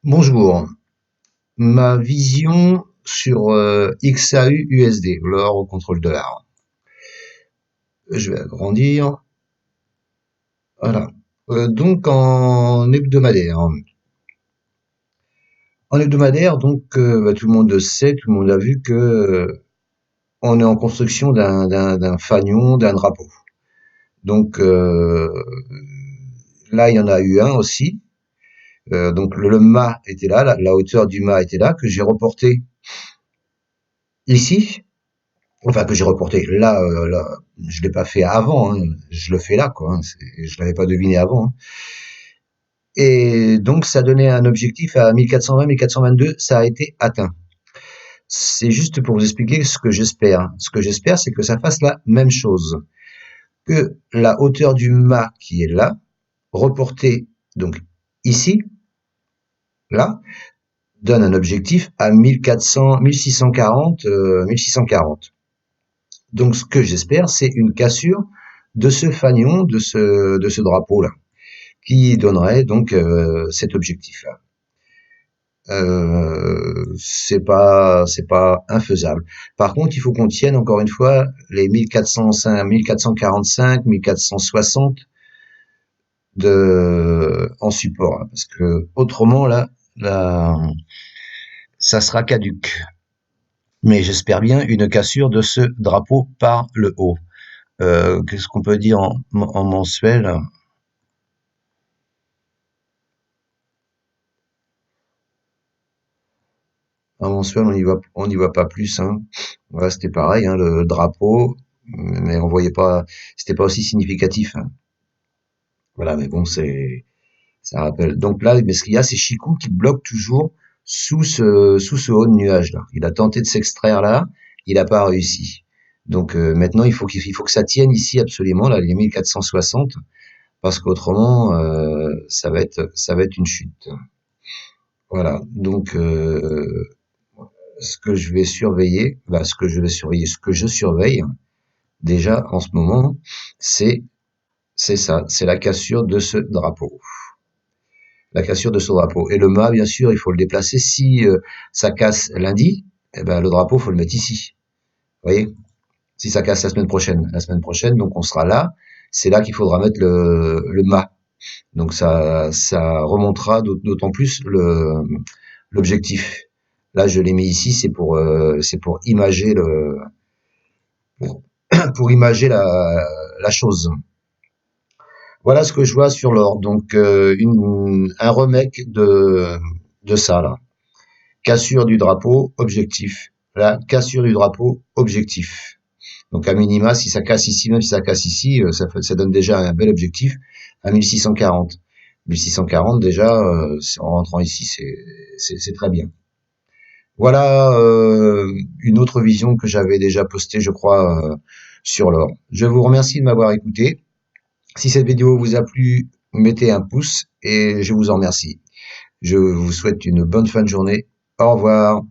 Bonjour, ma vision sur XAU-USD, l'or au contrôle dollar. Je vais agrandir. Voilà. Donc en hebdomadaire. En hebdomadaire, donc tout le monde sait, tout le monde a vu que on est en construction d'un fanion, d'un drapeau. Donc là, il y en a eu un aussi. Donc le mât était là, la hauteur du mât était là, que j'ai reporté ici. Enfin, que j'ai reporté. Là, je l'ai pas fait avant, hein. Je le fais là, quoi, hein. Je l'avais pas deviné avant, hein. Et donc, ça donnait un objectif à 1420, 1422. Ça a été atteint. C'est juste pour vous expliquer ce que j'espère. Ce que j'espère, c'est que ça fasse la même chose. Que la hauteur du mât qui est là, reportée donc ici, là, donne un objectif à 1400, 1640, 1640. Donc, ce que j'espère, c'est une cassure de ce fanion, de ce drapeau-là, qui donnerait donc cet objectif-là. C'est pas infaisable. Par contre, il faut qu'on tienne encore une fois les 1405, 1445, 1460 en support, hein, parce que autrement là, ça sera caduque. Mais j'espère bien une cassure de ce drapeau par le haut. Qu'est-ce qu'on peut dire en mensuel? En mensuel, on y va pas plus, hein. Voilà, c'était pareil, hein, le drapeau, mais on voyait pas, c'était pas aussi significatif, hein. Voilà, mais bon, ça rappelle. Donc là, mais ce qu'il y a, c'est Chikou qui bloque toujours sous ce haut de nuage là. Il a tenté de s'extraire là, il n'a pas réussi. Donc maintenant, il faut que ça tienne ici absolument, là, les 1460, parce qu'autrement, ça va être une chute. Voilà. Donc, ce que je vais surveiller, ce que je vais surveiller, ce que je surveille déjà en ce moment, c'est c'est ça, c'est la cassure de ce drapeau. La cassure de ce drapeau. Et le mât, bien sûr, il faut le déplacer. Si ça casse lundi, eh ben, le drapeau, faut le mettre ici. Vous voyez? Si ça casse la semaine prochaine, donc on sera là. C'est là qu'il faudra mettre le mât. Donc ça remontera d'autant plus l'objectif. Là, je l'ai mis ici, c'est pour imager pour, pour imager la chose. Voilà ce que je vois sur l'or. Donc un remake de ça là. Cassure du drapeau, objectif. Là, cassure du drapeau, objectif. Donc à minima, si ça casse ici, même si ça casse ici, ça donne déjà un bel objectif à 1640. 1640 déjà, en rentrant ici, c'est très bien. Voilà une autre vision que j'avais déjà postée, je crois, sur l'or. Je vous remercie de m'avoir écouté. Si cette vidéo vous a plu, mettez un pouce et je vous en remercie. Je vous souhaite une bonne fin de journée. Au revoir.